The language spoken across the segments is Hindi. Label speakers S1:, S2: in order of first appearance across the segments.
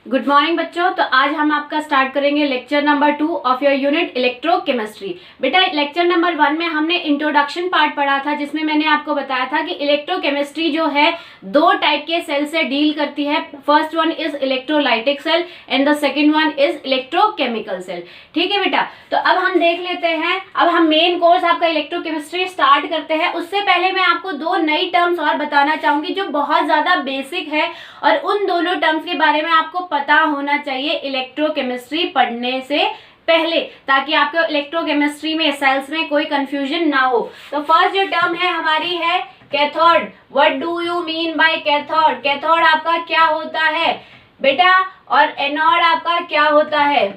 S1: गुड मॉर्निंग बच्चों। तो आज हम आपका स्टार्ट करेंगे lecture number 2 of your unit electrochemistry. बेटा लेक्चर नंबर 1 में हमने इंट्रोडक्शन पार्ट पढ़ा था, जिसमें मैंने आपको बताया था कि इलेक्ट्रोकेमिस्ट्री जो है दो टाइप के सेल से डील करती है। First one is electrolytic cell and the second one is electrochemical cell. ठीक है बेटा, तो अब हम देख लेते हैं। अब हम मेन कोर्स आपका इलेक्ट्रोकेमिस्ट्री स्टार्ट करते हैं। उससे पहले मैं आपको दो नई टर्म्स और बताना चाहूंगी जो बहुत ज्यादा बेसिक है, और उन दोनों टर्म्स के बारे में आपको पता होना चाहिए इलेक्ट्रोकेमिस्ट्री पढ़ने से पहले, ताकि आपको इलेक्ट्रोकेमिस्ट्री में सेल्स में कोई कंफ्यूजन ना हो। तो फर्स्ट जो टर्म है हमारी है cathode. What do you mean by cathode? Cathode आपका क्या होता है बेटा, और एनोड आपका क्या होता है?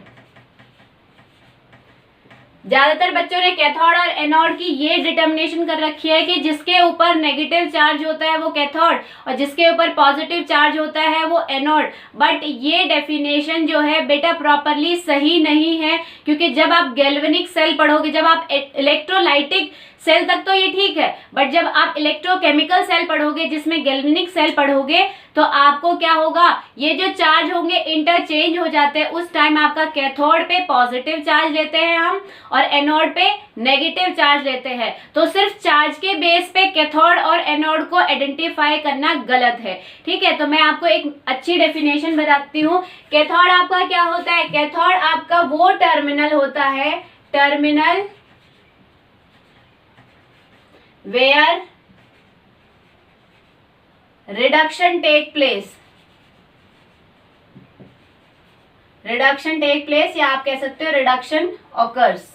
S1: ज्यादातर बच्चों ने कैथोड और एनोड की ये डिटर्मिनेशन कर रखी है कि जिसके ऊपर नेगेटिव चार्ज होता है वो कैथोड और जिसके ऊपर पॉजिटिव चार्ज होता है वो एनोड। बट ये डेफिनेशन जो है बेटा प्रॉपरली सही नहीं है, क्योंकि जब आप गैल्वेनिक सेल पढ़ोगे, जब आप इलेक्ट्रोलाइटिक सेल तक तो ये ठीक है, बट जब आप इलेक्ट्रोकेमिकल सेल पढ़ोगे जिसमें गैल्वेनिक सेल पढ़ोगे तो आपको क्या होगा, ये जो चार्ज होंगे इंटरचेंज हो जाते हैं। उस टाइम आपका कैथोड पे पॉजिटिव चार्ज लेते हैं हम और एनोड पे नेगेटिव चार्ज लेते हैं। तो सिर्फ चार्ज के बेस पे कैथोड और एनोड को आइडेंटिफाई करना गलत है। ठीक है, तो मैं आपको एक अच्छी डेफिनेशन बताती हूँ। कैथोड आपका क्या होता है? कैथोड आपका वो टर्मिनल होता है, terminal where reduction take place, reduction take place या आप कह सकते हो reduction occurs।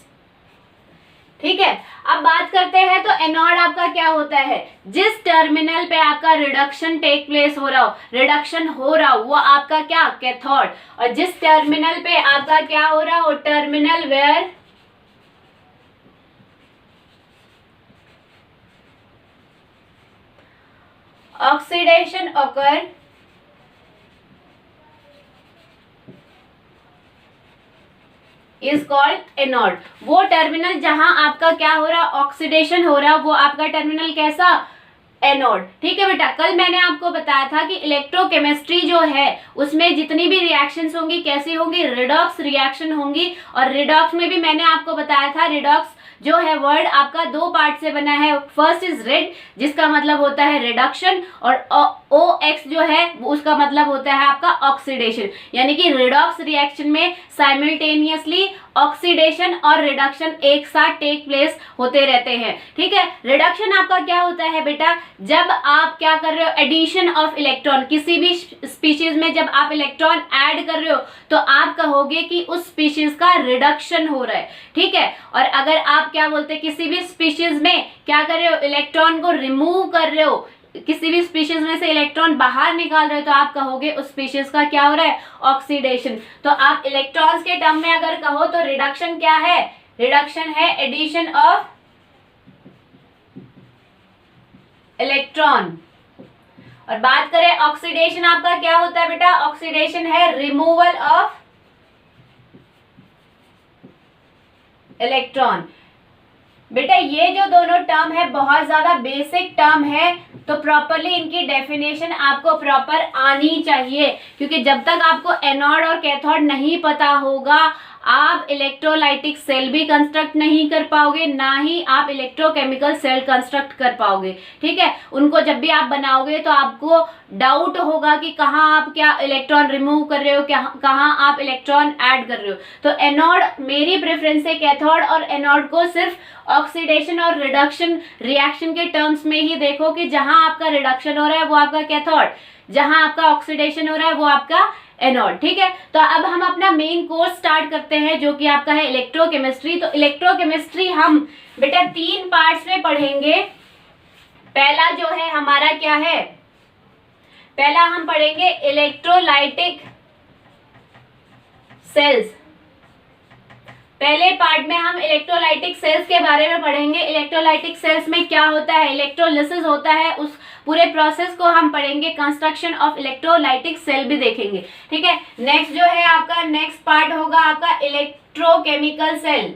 S1: ठीक है, अब बात करते हैं तो एनोड आपका क्या होता है? जिस टर्मिनल पे आपका रिडक्शन टेक प्लेस हो रहा हो, रिडक्शन हो रहा हो, वो आपका क्या? कैथोड। और जिस टर्मिनल पे आपका क्या हो रहा हो? Terminal where oxidation occur is called anode. वो टर्मिनल जहां आपका क्या हो रहा, ऑक्सीडेशन हो रहा, वो आपका टर्मिनल कैसा? एनोड। ठीक है बेटा, कल मैंने आपको बताया था कि इलेक्ट्रोकेमिस्ट्री जो है उसमें जितनी भी रिएक्शंस होंगी कैसी होंगी? रिडॉक्स रिएक्शन होंगी। और रिडॉक्स में भी मैंने आपको बताया था, रिडॉक्स जो है वर्ड आपका दो पार्ट से बना है। फर्स्ट इज रेड, जिसका मतलब होता है रिडक्शन, और ओ एक्स जो है उसका मतलब होता है आपका ऑक्सीडेशन। यानी कि रिडॉक्स रिएक्शन में साइमल्टेनियसली ऑक्सीडेशन और रिडक्शन एक साथ टेक प्लेस होते रहते हैं। ठीक है, रिडक्शन आपका क्या होता है बेटा? जब आप क्या कर रहे हो, एडिशन ऑफ इलेक्ट्रॉन, किसी भी स्पीशीज में जब आप इलेक्ट्रॉन ऐड कर रहे हो तो आप कहोगे कि उस स्पीशीज का रिडक्शन हो रहा है। ठीक है, और अगर आप क्या बोलते हैं, किसी भी स्पीशीज में क्या कर रहे हो, इलेक्ट्रॉन को रिमूव कर रहे हो, किसी भी स्पीशीज में से इलेक्ट्रॉन बाहर निकाल रहे हो, तो आप कहोगे उस स्पीशीज का क्या हो रहा है? ऑक्सीडेशन। तो आप इलेक्ट्रॉन्स के टर्म में अगर कहो तो रिडक्शन क्या है? रिडक्शन है एडिशन ऑफ इलेक्ट्रॉन। और बात करें ऑक्सीडेशन आपका क्या होता है बेटा? ऑक्सीडेशन है रिमूवल ऑफ इलेक्ट्रॉन। बेटा ये जो दोनों टर्म है बहुत ज्यादा बेसिक टर्म है, तो प्रॉपरली इनकी डेफिनेशन आपको प्रॉपर आनी चाहिए, क्योंकि जब तक आपको एनोड और कैथोड नहीं पता होगा आप इलेक्ट्रोलाइटिक सेल भी कंस्ट्रक्ट नहीं कर पाओगे, ना ही आप इलेक्ट्रोकेमिकल सेल कंस्ट्रक्ट कर पाओगे। ठीक है, उनको जब भी आप बनाओगे तो आपको डाउट होगा कि कहाँ आप क्या इलेक्ट्रॉन रिमूव कर रहे हो, कहाँ आप इलेक्ट्रॉन ऐड कर रहे हो। तो एनोड, मेरी प्रेफरेंस है कैथोड और एनोड को सिर्फ ऑक्सीडेशन और रिडक्शन रिएक्शन के टर्म्स में ही देखो कि जहां आपका रिडक्शन हो रहा है वो आपका कैथोड, जहां आपका ऑक्सीडेशन हो रहा है वो आपका एनोड। ठीक है, तो अब हम अपना मेन कोर्स स्टार्ट करते हैं जो कि आपका है इलेक्ट्रोकेमिस्ट्री। तो इलेक्ट्रोकेमिस्ट्री हम बेटा 3 पार्ट्स में पढ़ेंगे। पहला जो है हमारा क्या है? पहला हम पढ़ेंगे इलेक्ट्रोलाइटिक सेल्स। पहले पार्ट में हम इलेक्ट्रोलाइटिक सेल्स के बारे में पढ़ेंगे। इलेक्ट्रोलाइटिक सेल्स में क्या होता है, इलेक्ट्रोलिसिस होता है, उस पूरे प्रोसेस को हम पढ़ेंगे। कंस्ट्रक्शन ऑफ इलेक्ट्रोलाइटिक सेल भी देखेंगे। ठीक है, नेक्स्ट जो है आपका नेक्स्ट पार्ट होगा आपका इलेक्ट्रोकेमिकल सेल।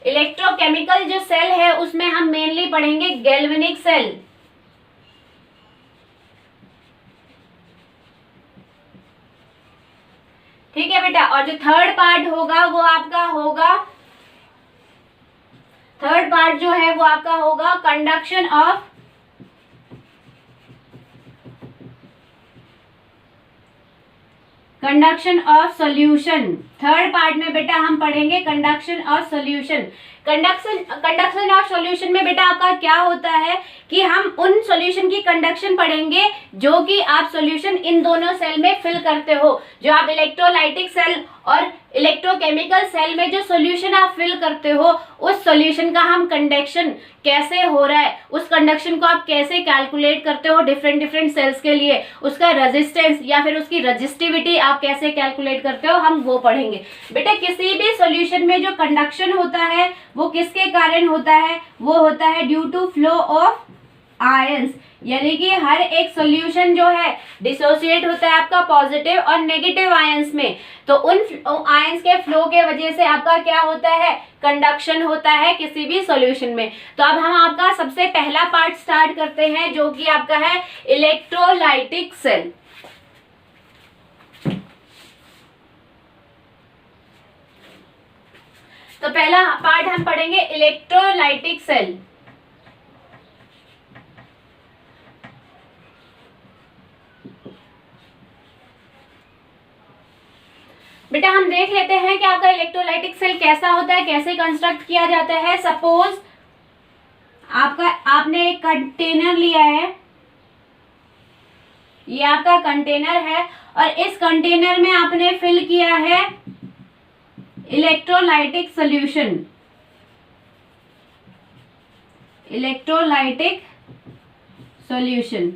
S1: इलेक्ट्रोकेमिकल जो सेल है उसमें हम मेनली पढ़ेंगे गैल्वेनिक सेल। ठीक है बेटा। और जो थर्ड पार्ट होगा वो आपका होगा, थर्ड पार्ट जो है वो आपका होगा conduction of solution. Third part में बेटा हम पढ़ेंगे conduction of solution. Conduction of solution में बेटा आपका क्या होता है कि हम उन सॉल्यूशन की कंडक्शन पढ़ेंगे जो कि आप सॉल्यूशन इन दोनों सेल में फिल करते हो। जो आप इलेक्ट्रोलाइटिक सेल और इलेक्ट्रोकेमिकल सेल में जो सॉल्यूशन आप फिल करते हो, उस सॉल्यूशन का हम कंडक्शन कैसे हो रहा है, उस कंडक्शन को आप कैसे कैलकुलेट करते हो डिफरेंट डिफरेंट सेल्स के लिए, उसका रेजिस्टेंस या फिर उसकी रजिस्टिविटी आप कैसे कैलकुलेट करते हो, हम वो पढ़ेंगे बेटा। किसी भी सॉल्यूशन में जो कंडक्शन होता है वो किसके कारण होता है, वो होता है due to flow of ions. यानी कि हर एक सॉल्यूशन जो है डिसोसिएट होता है आपका पॉजिटिव और नेगेटिव आयंस में। तो उन आयंस के फ्लो के वजह से आपका क्या होता है, कंडक्शन होता है किसी भी सॉल्यूशन में। तो अब हम आपका सबसे पहला पार्ट स्टार्ट करते हैं जो कि आपका है इलेक्ट्रोलाइटिक सेल। तो पहला पार्ट हम पढ़ेंगे इलेक्ट्रोलाइटिक सेल। बेटा हम देख लेते हैं कि आपका इलेक्ट्रोलाइटिक सेल कैसा होता है, कैसे कंस्ट्रक्ट किया जाता है। सपोज आपने एक कंटेनर लिया है, ये आपका कंटेनर है और इस कंटेनर में आपने फिल किया है इलेक्ट्रोलाइटिक सॉल्यूशन। Electrolytic solution.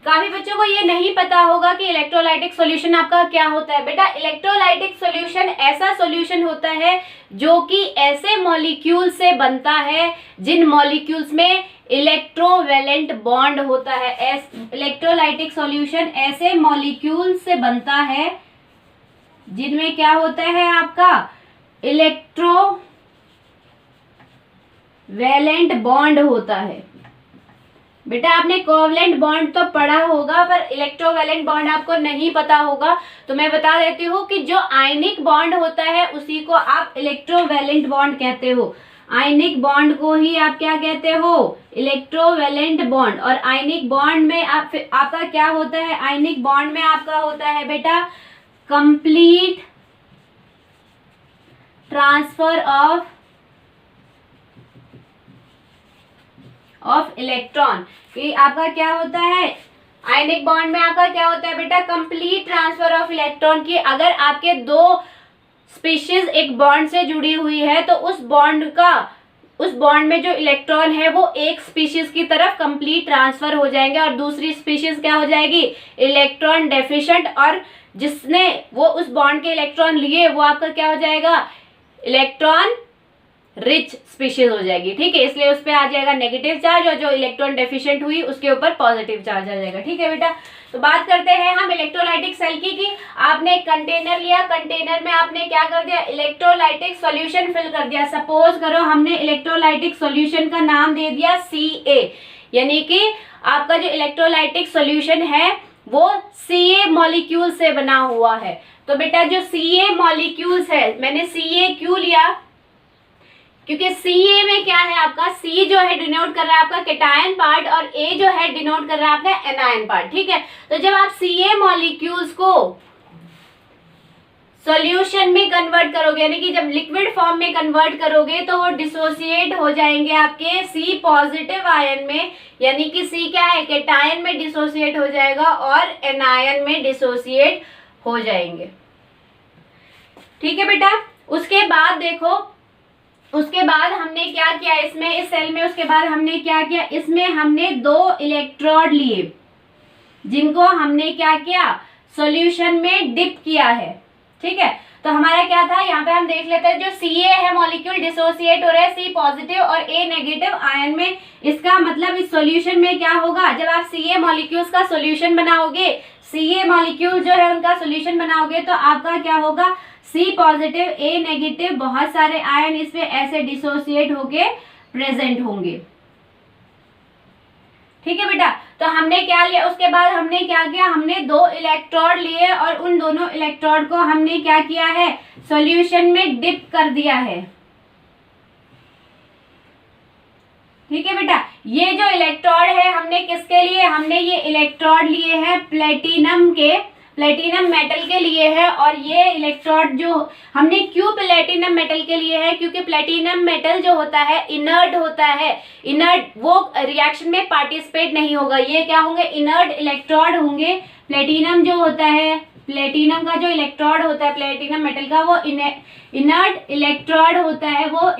S1: काफी बच्चों को ये नहीं पता होगा कि इलेक्ट्रोलाइटिक सॉल्यूशन आपका क्या होता है। बेटा इलेक्ट्रोलाइटिक सॉल्यूशन ऐसा सॉल्यूशन होता है जो कि ऐसे मॉलिक्यूल से बनता है जिन मॉलिक्यूल्स में इलेक्ट्रोवैलेंट बॉन्ड होता है। इलेक्ट्रोलाइटिक सॉल्यूशन ऐसे मॉलिक्यूल से बनता है जिनमें क्या होता है आपका इलेक्ट्रोवैलेंट बॉन्ड होता है। बेटा आपने कोवलेंट बॉन्ड तो पढ़ा होगा पर इलेक्ट्रोवैलेंट बॉन्ड आपको नहीं पता होगा, तो मैं बता देती हूँ कि जो आयनिक बॉन्ड होता है उसी को आप इलेक्ट्रोवैलेंट बॉन्ड कहते हो। आयनिक बॉन्ड को ही आप क्या कहते हो, इलेक्ट्रोवैलेंट बॉन्ड। और आयनिक बॉन्ड में आपका क्या होता है, आयनिक बॉन्ड में आपका होता है बेटा कंप्लीट ट्रांसफर ऑफ इलेक्ट्रॉन। कि आपका क्या होता है, आयनिक बॉन्ड में आपका क्या होता है बेटा, कंप्लीट ट्रांसफर ऑफ इलेक्ट्रॉन। की अगर आपके दो स्पीशीज एक बॉन्ड से जुड़ी हुई है तो उस बॉन्ड में जो इलेक्ट्रॉन है वो एक स्पीशीज की तरफ कंप्लीट ट्रांसफर हो जाएंगे और दूसरी स्पीशीज क्या हो जाएगी, इलेक्ट्रॉन डेफिशिएंट। और जिसने वो उस बॉन्ड के इलेक्ट्रॉन लिए वो आपका क्या हो जाएगा, इलेक्ट्रॉन रिच स्पीशीज हो जाएगी। ठीक है, इसलिए उस पर आ जाएगा नेगेटिव चार्ज और जो इलेक्ट्रॉन डेफिशिएंट हुई उसके ऊपर पॉजिटिव चार्ज आ जाएगा। ठीक है बेटा, तो बात करते हैं हम इलेक्ट्रोलाइटिक सेल की। कि आपने एक कंटेनर लिया, कंटेनर में आपने क्या कर दिया, इलेक्ट्रोलाइटिक सॉल्यूशन फिल कर दिया। सपोज करो हमने इलेक्ट्रोलाइटिक सॉल्यूशन का नाम दे दिया Ca, यानी कि आपका जो इलेक्ट्रोलाइटिक सॉल्यूशन है वो Ca मॉलिक्यूल से बना हुआ है। तो बेटा जो Ca मॉलिक्यूल्स है, मैंने Ca क्यों लिया, क्योंकि Ca में क्या है आपका, C जो है डिनोट कर रहा है आपका कैटायन पार्ट और A जो है डिनोट कर रहा है आपका एनायन पार्ट। ठीक है, तो जब आप Ca मॉलिक्यूल्स को सॉल्यूशन में कन्वर्ट करोगे, यानी कि जब लिक्विड फॉर्म में कन्वर्ट करोगे तो वो डिसोसिएट हो जाएंगे आपके C पॉजिटिव आयन में, यानी कि C क्या है, कैटायन में डिसोसिएट हो जाएगा और एनायन में डिसोसिएट हो जाएंगे। ठीक है बेटा, उसके बाद देखो, उसके बाद हमने क्या किया इसमें, इस सेल में उसके बाद हमने क्या किया, इसमें हमने दो इलेक्ट्रोड लिए जिनको हमने क्या किया, सॉल्यूशन में डिप किया है। ठीक है, तो हमारा क्या था, यहाँ पे हम देख लेते हैं जो Ca है मॉलिक्यूल डिसोसिएट हो रहा है C पॉजिटिव और A नेगेटिव आयन में। इसका मतलब इस सॉल्यूशन में क्या होगा, जब आप Ca मॉलिक्यूल्स का सॉल्यूशन बनाओगे, Ca मॉलिक्यूल जो है उनका सॉल्यूशन बनाओगे तो आपका क्या होगा, C पॉजिटिव A नेगेटिव बहुत सारे आयन इसमें ऐसे डिसोसिएट होके प्रेजेंट होंगे। ठीक है बेटा। तो हमने क्या लिया, उसके बाद हमने क्या किया, हमने 2 इलेक्ट्रोड लिए और उन दोनों इलेक्ट्रोड को हमने क्या किया है, सॉल्यूशन में डिप कर दिया है। ठीक है बेटा, ये जो इलेक्ट्रोड है हमने किसके लिए, हमने ये इलेक्ट्रोड लिए हैं प्लेटिनम मेटल के लिए है। और ये इलेक्ट्रोड जो हमने क्यों प्लेटिनम मेटल के लिए है, क्योंकि प्लेटिनम मेटल जो होता है इनर्ट होता है, इनर्ट, वो रिएक्शन में पार्टिसिपेट नहीं होगा। ये क्या होंगे, इनर्ट इलेक्ट्रोड होंगे। प्लेटिनम जो होता है, प्लेटिनम का जो इलेक्ट्रोड होता है प्लेटिनम मेटल का, वो इनर्ट इलेक्ट्रोड होता है। वो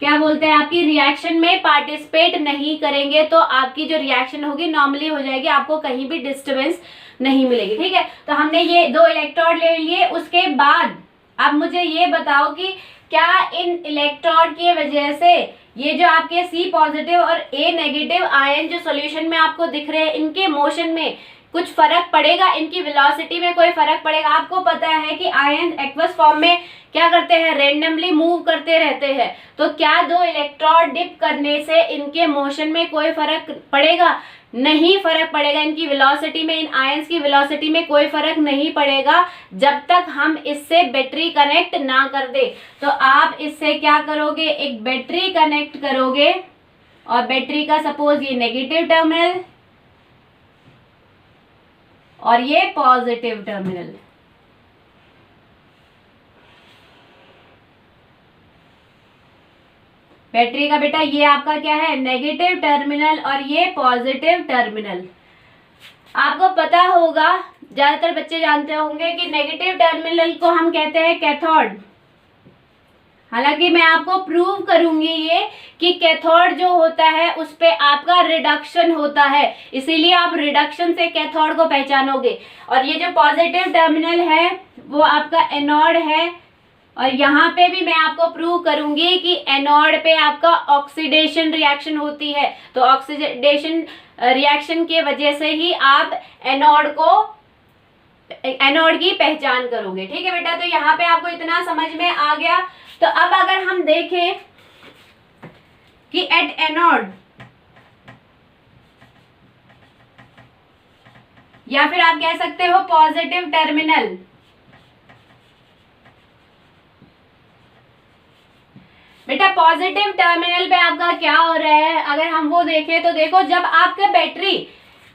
S1: क्या बोलते हैं, आपकी रिएक्शन में पार्टिसिपेट नहीं करेंगे, तो आपकी जो रिएक्शन होगी नॉर्मली हो जाएगी, आपको कहीं भी डिस्टर्बेंस नहीं मिलेगी। ठीक है, तो हमने ये 2 इलेक्ट्रोड ले लिए। उसके बाद अब मुझे ये बताओ कि क्या इन इलेक्ट्रोड की वजह से ये जो आपके C पॉजिटिव और A नेगेटिव आयन जो सॉल्यूशन में आपको दिख रहे हैं, इनके मोशन में कुछ फर्क पड़ेगा, इनकी वेलोसिटी में कोई फर्क पड़ेगा? आपको पता है कि आयन एक्वस फॉर्म में क्या करते हैं, रेंडमली मूव करते रहते हैं। तो क्या 2 इलेक्ट्रोड डिप करने से इनके मोशन में कोई फर्क पड़ेगा? नहीं फर्क पड़ेगा। इनकी वेलोसिटी में, इन आयंस की वेलोसिटी में कोई फर्क नहीं पड़ेगा जब तक हम इससे बैटरी कनेक्ट ना कर दे। तो आप इससे क्या करोगे, एक बैटरी कनेक्ट करोगे और बैटरी का सपोज ये नेगेटिव टर्मिनल और ये पॉजिटिव टर्मिनल। बैटरी का बेटा ये आपका क्या है, नेगेटिव टर्मिनल और ये पॉजिटिव टर्मिनल। आपको पता होगा, ज्यादातर बच्चे जानते होंगे कि नेगेटिव टर्मिनल को हम कहते हैं कैथोड। हालांकि मैं आपको प्रूव करूंगी ये कि कैथोड जो होता है उस पे आपका रिडक्शन होता है, इसीलिए आप रिडक्शन से कैथोड को पहचानोगे। और ये जो पॉजिटिव टर्मिनल है वो आपका एनोड है। और यहाँ पे भी मैं आपको प्रूव करूंगी कि एनोड पे आपका ऑक्सीडेशन रिएक्शन होती है। तो ऑक्सीडेशन रिएक्शन के वजह से ही आप एनोड की पहचान करोगे। ठीक है बेटा, तो यहाँ पे आपको इतना समझ में आ गया। तो अब अगर हम देखें कि एट एनोड, या फिर आप कह सकते हो पॉजिटिव टर्मिनल, बेटा पॉजिटिव टर्मिनल पे आपका क्या हो रहा है, अगर हम वो देखें तो देखो, जब आपका बैटरी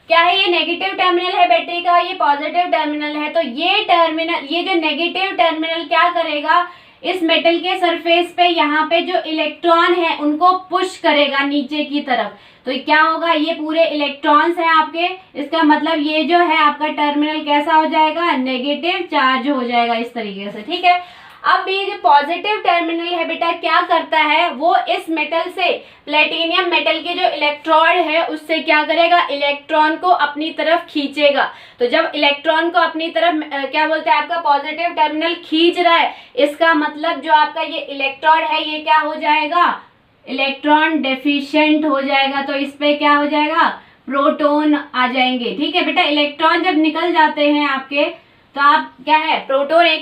S1: क्या है, ये नेगेटिव टर्मिनल है बैटरी का, ये पॉजिटिव टर्मिनल है, तो ये टर्मिनल, ये जो नेगेटिव टर्मिनल क्या करेगा, इस मेटल के सरफेस पे यहाँ पे जो इलेक्ट्रॉन है उनको पुश करेगा नीचे की तरफ। तो क्या होगा, ये पूरे इलेक्ट्रॉन्स हैं आपके, इसका मतलब ये जो है आपका टर्मिनल कैसा हो जाएगा, नेगेटिव चार्ज हो जाएगा इस तरीके से। ठीक है, अब ये जो पॉजिटिव टर्मिनल है बेटा क्या करता है, वो इस मेटल से, प्लेटिनियम मेटल के जो इलेक्ट्रोड है उससे क्या करेगा, इलेक्ट्रॉन को अपनी तरफ खींचेगा। तो जब इलेक्ट्रॉन को अपनी तरफ क्या बोलते हैं, आपका पॉजिटिव टर्मिनल खींच रहा है, इसका मतलब जो आपका ये इलेक्ट्रोड है ये क्या हो जाएगा, इलेक्ट्रॉन डेफिशिएंट हो जाएगा। तो इस पे क्या हो जाएगा, प्रोटॉन आ जाएंगे। ठीक है बेटा, इलेक्ट्रॉन जब निकल जाते हैं आपके, तो आप क्या है, प्रोटॉन एक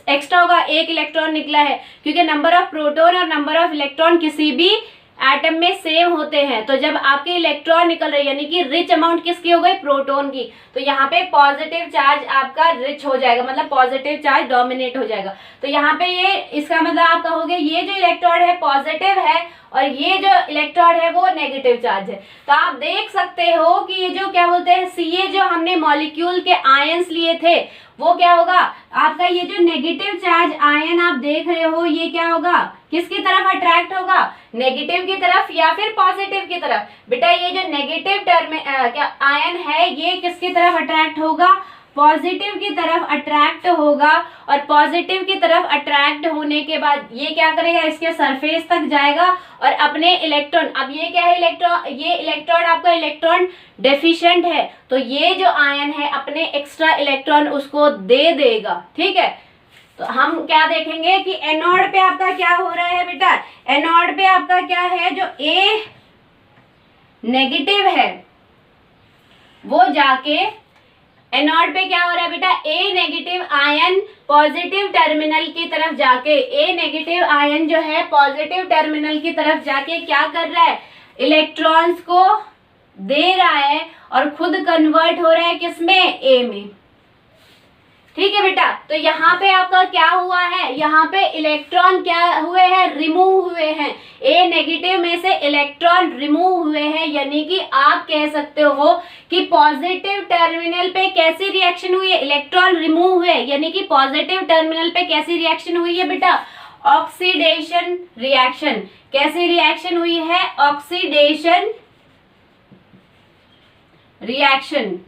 S1: एक्स्ट्रा होगा, एक इलेक्ट्रॉन निकला है, क्योंकि नंबर ऑफ प्रोटॉन और नंबर ऑफ इलेक्ट्रॉन किसी भी एटम में सेम होते हैं। तो जब आपके इलेक्ट्रॉन निकल रहे, यानी कि रिच अमाउंट किसकी हो गई, प्रोटॉन की, तो यहाँ पे पॉजिटिव चार्ज आपका रिच हो जाएगा, मतलब पॉजिटिव चार्ज डोमिनेट हो जाएगा। तो यहाँ पे ये, इसका मतलब आप कहोगे ये जो इलेक्ट्रॉन है पॉजिटिव है और ये जो इलेक्ट्रॉन है वो नेगेटिव चार्ज है। तो आप देख सकते हो कि ये जो क्या बोलते हैं, Ca जो हमने मॉलिक्यूल के आयंस लिए थे वो क्या होगा, आपका ये जो नेगेटिव चार्ज आयन आप देख रहे हो ये क्या होगा, किसकी तरफ अट्रैक्ट होगा, नेगेटिव की तरफ या फिर पॉजिटिव की तरफ। बेटा ये जो नेगेटिव क्या आयन है ये किसकी तरफ अट्रैक्ट होगा, पॉजिटिव की तरफ अट्रैक्ट होगा। और पॉजिटिव की तरफ अट्रैक्ट होने के बाद ये क्या करेगा, इसके सरफेस तक जाएगा और अपने इलेक्ट्रॉन, अब ये क्या है, इलेक्ट्रॉन, ये इलेक्ट्रॉन आपका इलेक्ट्रॉन डेफिशिएंट है, तो ये जो आयन है अपने एक्स्ट्रा इलेक्ट्रॉन उसको दे देगा। ठीक है, तो हम क्या देखेंगे कि एनोड पे आपका क्या हो रहा है बेटा, एनोड पे आपका क्या है, जो ए नेगेटिव है वो जाके एनोड पे क्या हो रहा है बेटा, ए नेगेटिव आयन पॉजिटिव टर्मिनल की तरफ जाके, ए नेगेटिव आयन जो है पॉजिटिव टर्मिनल की तरफ जाके क्या कर रहा है, इलेक्ट्रॉन्स को दे रहा है और खुद कन्वर्ट हो रहा है किसमें, ए में। ठीक है बेटा, तो यहाँ पे आपका क्या हुआ है, यहाँ पे इलेक्ट्रॉन क्या हुए हैं, रिमूव हुए हैं। ए नेगेटिव में से इलेक्ट्रॉन रिमूव हुए हैं, यानी कि आप कह सकते हो कि पॉजिटिव टर्मिनल पे कैसी रिएक्शन हुई है, इलेक्ट्रॉन रिमूव हुए, यानी कि पॉजिटिव टर्मिनल पे कैसी रिएक्शन हुई है बेटा, ऑक्सीडेशन रिएक्शन। कैसी रिएक्शन हुई है, ऑक्सीडेशन रिएक्शन।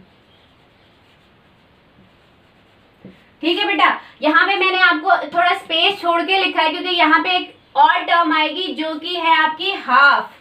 S1: ठीक है बेटा, यहाँ पे मैंने आपको थोड़ा स्पेस छोड़ के लिखा है क्योंकि यहाँ पे एक और टर्म आएगी जो कि है आपकी हाफ।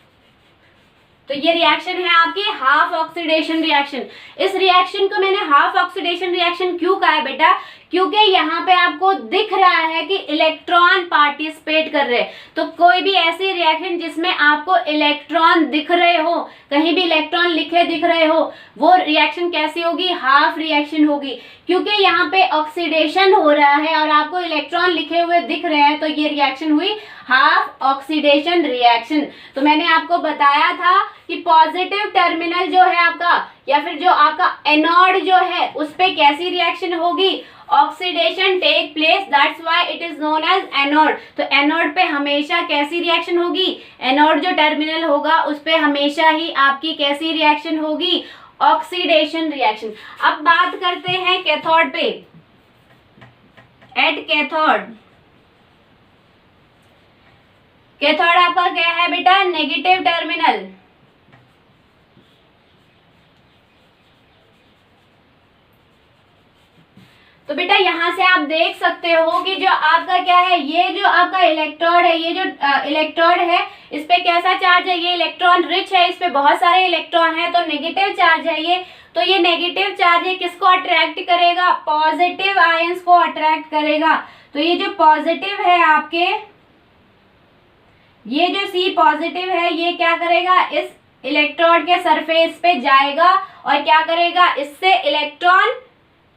S1: तो ये रिएक्शन है आपकी हाफ ऑक्सीडेशन रिएक्शन। इस रिएक्शन को मैंने हाफ ऑक्सीडेशन रिएक्शन क्यों कहा है बेटा, क्योंकि यहाँ पे आपको दिख रहा है कि इलेक्ट्रॉन पार्टिसिपेट कर रहे हैं। तो कोई भी ऐसी रिएक्शन जिसमें आपको इलेक्ट्रॉन दिख रहे हो, कहीं भी इलेक्ट्रॉन लिखे दिख रहे हो, वो रिएक्शन कैसी होगी, हाफ रिएक्शन होगी। क्योंकि यहाँ पे ऑक्सीडेशन हो रहा है और आपको इलेक्ट्रॉन लिखे हुए दिख रहे हैं, तो ये रिएक्शन हुई हाफ ऑक्सीडेशन रिएक्शन। तो मैंने आपको बताया था कि पॉजिटिव टर्मिनल जो है आपका, या फिर जो आपका एनोड जो है, उस पे कैसी रिएक्शन होगी, oxidation take place, that's why it is known as anode. तो एनोड पे हमेशा कैसी रिएक्शन होगी, एनोड जो टर्मिनल होगा उस पे हमेशा ही आपकी कैसी रिएक्शन होगी, ऑक्सीडेशन रिएक्शन। अब बात करते हैं कैथोड पे। एट कैथोड, कैथोड आपका क्या है बेटा, नेगेटिव टर्मिनल। तो बेटा यहाँ से आप देख सकते हो कि जो आपका क्या है, ये जो आपका इलेक्ट्रोड है, ये जो इलेक्ट्रोड है, इस पे कैसा चार्ज है, ये इलेक्ट्रॉन रिच है, इस पे बहुत सारे इलेक्ट्रॉन है, तो नेगेटिव चार्ज है ये। तो ये नेगेटिव चार्ज है किसको अट्रैक्ट करेगा, पॉजिटिव आयंस को अट्रैक्ट करेगा। तो ये जो पॉजिटिव है आपके, ये जो सी पॉजिटिव है, ये क्या करेगा, इस इलेक्ट्रोड के सरफेस पे जाएगा और क्या करेगा, इससे इलेक्ट्रॉन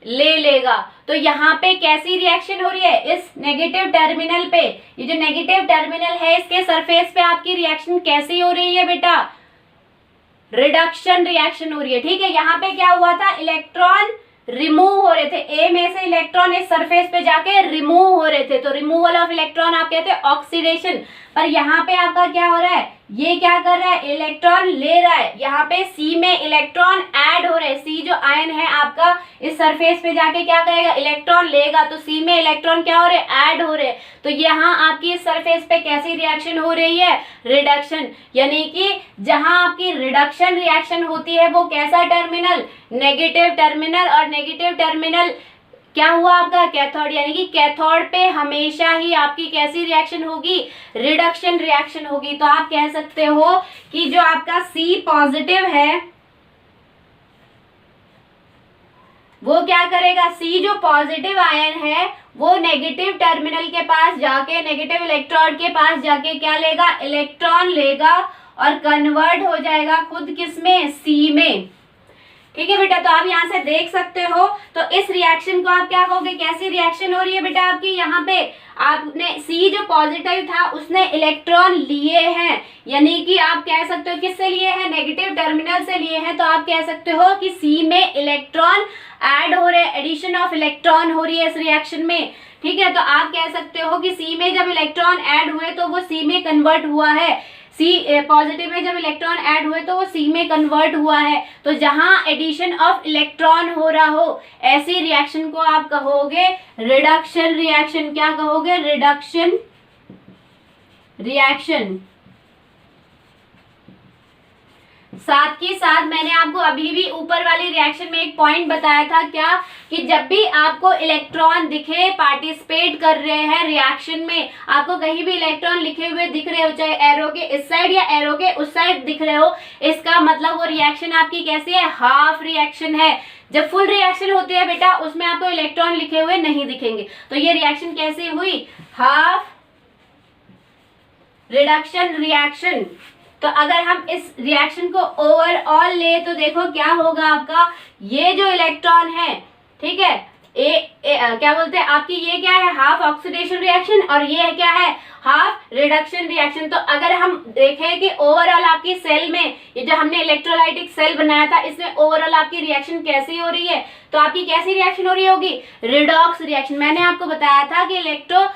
S1: ले लेगा। तो यहाँ पे कैसी रिएक्शन हो रही है, इस नेगेटिव टर्मिनल पे, ये जो नेगेटिव टर्मिनल है इसके सरफेस पे आपकी रिएक्शन कैसी हो रही है बेटा, रिडक्शन रिएक्शन हो रही है। ठीक है, यहाँ पे क्या हुआ था, इलेक्ट्रॉन रिमूव हो रहे थे, ए में से इलेक्ट्रॉन इस सरफेस पे जाके रिमूव हो रहे थे, तो रिमूवल ऑफ इलेक्ट्रॉन आप कहते हैं ऑक्सीडेशन। पर यहाँ पे आपका क्या हो रहा है, ये क्या कर रहा है, इलेक्ट्रॉन ले रहा है, यहाँ पे सी में इलेक्ट्रॉन ऐड हो रहे हैं, सी जो आयन है आपका इस सरफेस पे जाके क्या करेगा, इलेक्ट्रॉन लेगा, तो सी में इलेक्ट्रॉन क्या हो रहे हैं, ऐड हो रहे हैं। तो यहाँ आपकी इस सरफेस पे कैसी रिएक्शन हो रही है, रिडक्शन। यानी कि जहां आपकी रिडक्शन रिएक्शन होती है वो कैसा टर्मिनल, नेगेटिव टर्मिनल। और नेगेटिव टर्मिनल क्या हुआ आपका, कैथोड। यानी कि कैथोड पे हमेशा ही आपकी कैसी रिएक्शन होगी, रिडक्शन रिएक्शन होगी। तो आप कह सकते हो कि जो आपका सी पॉजिटिव है वो क्या करेगा, सी जो पॉजिटिव आयन है वो नेगेटिव टर्मिनल के पास जाके, नेगेटिव इलेक्ट्रोड के पास जाके क्या लेगा, इलेक्ट्रॉन लेगा और कन्वर्ट हो जाएगा खुद किसमें, सी में। ठीक है बेटा, तो आप यहाँ से देख सकते हो। तो इस रिएक्शन को आप क्या कहोगे, कैसी रिएक्शन हो रही है बेटा आपकी, यहाँ पे आपने सी जो पॉजिटिव था उसने इलेक्ट्रॉन लिए हैं, यानी कि आप कह सकते हो किससे लिए हैं, नेगेटिव टर्मिनल से लिए हैं। तो आप कह सकते हो कि सी में इलेक्ट्रॉन ऐड हो रहे, एडिशन ऑफ इलेक्ट्रॉन हो रही है इस रिएक्शन में। ठीक है, तो आप कह सकते हो कि सी में जब इलेक्ट्रॉन ऐड हुए तो वो सी में कन्वर्ट हुआ है, सी पॉजिटिव में जब इलेक्ट्रॉन ऐड हुए तो वो सी में कन्वर्ट हुआ है। तो जहां एडिशन ऑफ इलेक्ट्रॉन हो रहा हो ऐसी रिएक्शन को आप कहोगे रिडक्शन रिएक्शन। क्या कहोगे, रिडक्शन रिएक्शन। साथ ही साथ मैंने आपको अभी भी ऊपर वाली रिएक्शन में एक पॉइंट बताया था, क्या कि जब भी आपको इलेक्ट्रॉन दिखे पार्टिसिपेट कर रहे हैं रिएक्शन में, आपको कहीं भी इलेक्ट्रॉन लिखे हुए दिख रहे हो, चाहे एरो के इस साइड या एरो के उस साइड दिख रहे हो, इसका मतलब वो रिएक्शन आपकी कैसी है, हाफ रिएक्शन है। जब फुल रिएक्शन होती है बेटा उसमें आपको इलेक्ट्रॉन लिखे हुए नहीं दिखेंगे। तो ये रिएक्शन कैसी हुई, हाफ रिडक्शन रिएक्शन। तो अगर हम इस रिएक्शन को ओवरऑल ले तो देखो क्या होगा आपका, ये जो इलेक्ट्रॉन है, ठीक है, क्या बोलते हैं आपकी, ये क्या है हाफ ऑक्सीडेशन रिएक्शन और ये है क्या है हाफ रिडक्शन रिएक्शन। तो अगर हम देखें कि ओवरऑल आपकी सेल में ये जो हमने इलेक्ट्रोलाइटिक सेल बनाया था इसमें ओवरऑल आपकी रिएक्शन कैसी हो रही है, तो आपकी कैसी रिएक्शन हो रही होगी, रिडॉक्स रिएक्शन। मैंने आपको बताया था कि इलेक्ट्रो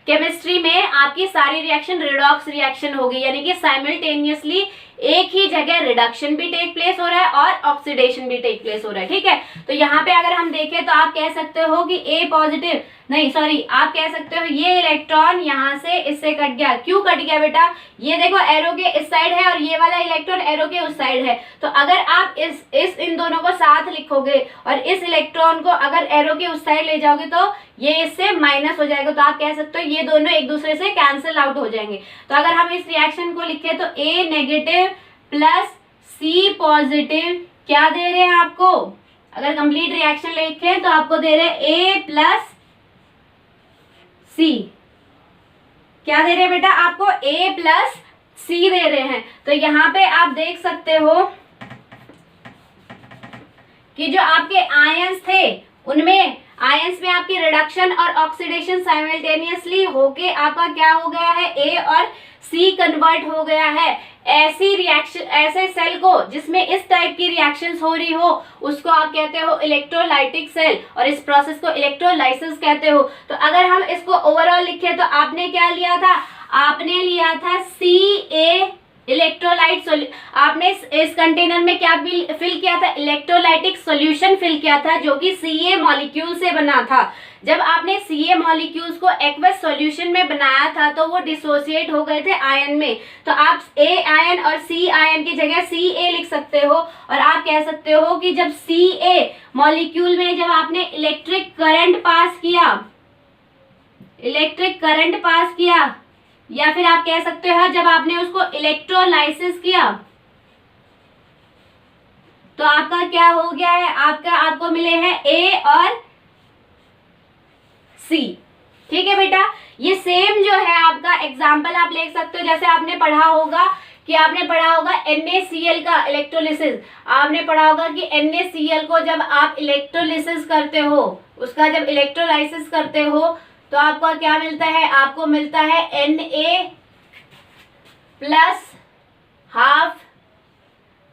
S1: केमिस्ट्री में आपकी सारी रिएक्शन रिडॉक्स रिएक्शन होगी, यानी कि साइमल्टेनियसली एक ही जगह रिडक्शन भी टेक प्लेस हो रहा है और ऑक्सीडेशन भी टेक प्लेस हो रहा है। ठीक है, तो यहाँ पे अगर हम देखें तो आप कह सकते हो कि ए पॉजिटिव, नहीं सॉरी, आप कह सकते हो ये इलेक्ट्रॉन यहाँ से इससे कट गया। क्यों कट गया बेटा, ये देखो एरो के इस साइड है और ये वाला इलेक्ट्रॉन एरो के उस साइड है। तो अगर आप इन दोनों को साथ लिखोगे और इस इलेक्ट्रॉन को अगर एरो के उस साइड ले जाओगे तो ये इससे माइनस हो जाएगा। तो आप कह सकते हो ये दोनों एक दूसरे से कैंसिल आउट हो जाएंगे। तो अगर हम इस रिएक्शन को लिखें तो ए नेगेटिव प्लस सी पॉजिटिव क्या दे रहे हैं आपको, अगर कंप्लीट रिएक्शन लिखें तो आपको दे रहे हैं ए प्लस सी, क्या दे रहे हैं बेटा आपको, ए प्लस सी दे रहे हैं। तो यहाँ पे आप देख सकते हो कि जो आपके आयंस थे उनमें आयंस में आपकी रिडक्शन और ऑक्सीडेशन साइमल्टेनियसली होके आपका क्या हो गया है, ए और सी कन्वर्ट हो गया है। ऐसी रिएक्शन, ऐसे सेल को जिसमें इस टाइप की रिएक्शंस हो रही हो उसको आप कहते हो इलेक्ट्रोलाइटिक सेल और इस प्रोसेस को इलेक्ट्रोलाइसिस कहते हो। तो अगर हम इसको ओवरऑल लिखे तो आपने क्या लिया था, आपने लिया था सी इलेक्ट्रोलाइट आपने इस कंटेनर में क्या फिल किया था, इलेक्ट्रोलाइटिक सॉल्यूशन फिल किया था जो कि Ca मॉलिक्यूल से बना था। जब आपने Ca मॉलिक्यूल्स को एक्वस सॉल्यूशन में बनाया था तो वो डिसोसिएट हो गए थे आयन में। तो आप A आयन और C आयन की जगह Ca लिख सकते हो और आप कह सकते हो कि जब Ca मॉलिक्यूल में जब आपने इलेक्ट्रिक करंट पास किया या फिर आप कह सकते हो जब आपने उसको इलेक्ट्रोलाइसिस किया तो आपका क्या हो गया है, आपको मिले हैं ए और सी। ठीक है बेटा, ये सेम जो है आपका एग्जाम्पल आप ले सकते हो, जैसे आपने पढ़ा होगा NaCl का इलेक्ट्रोलिसिस। आपने पढ़ा होगा कि NaCl को जब आप इलेक्ट्रोलिसिस करते हो, उसका जब इलेक्ट्रोलाइसिस करते हो तो आपको क्या मिलता है, आपको मिलता है Na प्लस हाफ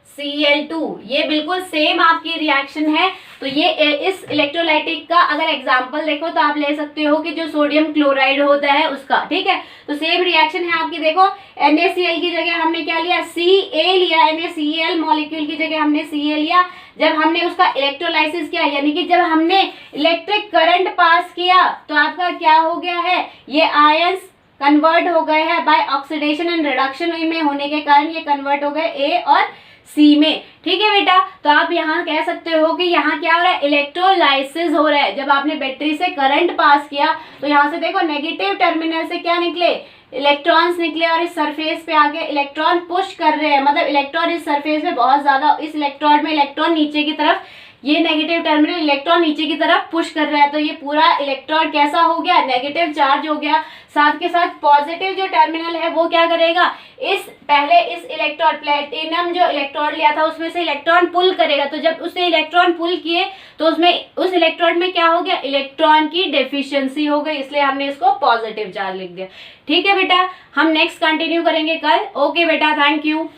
S1: Cl2। ये बिल्कुल सेम आपकी रिएक्शन है। तो ये इस इलेक्ट्रोलाइटिक का अगर एग्जांपल देखो तो आप ले सकते हो कि जो सोडियम क्लोराइड होता है उसका। ठीक है, तो सेम रिएक्शन है आपकी। देखो NaCl की जगह हमने क्या लिया, Ca लिया, NaCl मॉलिक्यूल की जगह हमने Ca लिया। जब हमने उसका इलेक्ट्रोलाइसिस किया यानी कि जब हमने इलेक्ट्रिक करंट पास किया तो आपका क्या हो गया है, ये आयंस कन्वर्ट हो गए हैं बाय ऑक्सीडेशन एंड रिडक्शन में होने के कारण ये कन्वर्ट हो गए ए और सी में। ठीक है बेटा, तो आप यहाँ कह सकते हो कि यहाँ क्या हो रहा है, इलेक्ट्रोलाइसिस हो रहा है। जब आपने बैटरी से करंट पास किया तो यहाँ से देखो नेगेटिव टर्मिनल से क्या निकले, इलेक्ट्रॉन्स निकले और इस सरफेस पे आके इलेक्ट्रॉन पुश कर रहे हैं, मतलब इलेक्ट्रॉन इस सरफेस पे बहुत ज्यादा, इस इलेक्ट्रोड में इलेक्ट्रॉन नीचे की तरफ, ये नेगेटिव टर्मिनल इलेक्ट्रॉन नीचे की तरफ पुश कर रहा है। तो ये पूरा इलेक्ट्रोड कैसा हो गया, नेगेटिव चार्ज हो गया। साथ के साथ पॉजिटिव जो टर्मिनल है वो क्या करेगा, पहले इस इलेक्ट्रोड, प्लेटिनम जो इलेक्ट्रोड लिया था उसमें से इलेक्ट्रॉन पुल करेगा। तो जब उसने इलेक्ट्रॉन पुल किए तो उसमें उस इलेक्ट्रोड में क्या हो गया, इलेक्ट्रॉन की डेफिशिएंसी हो गई, इसलिए हमने इसको पॉजिटिव चार्ज लिख दिया। ठीक है बेटा, हम नेक्स्ट कंटिन्यू करेंगे कल। ओके बेटा, थैंक यू।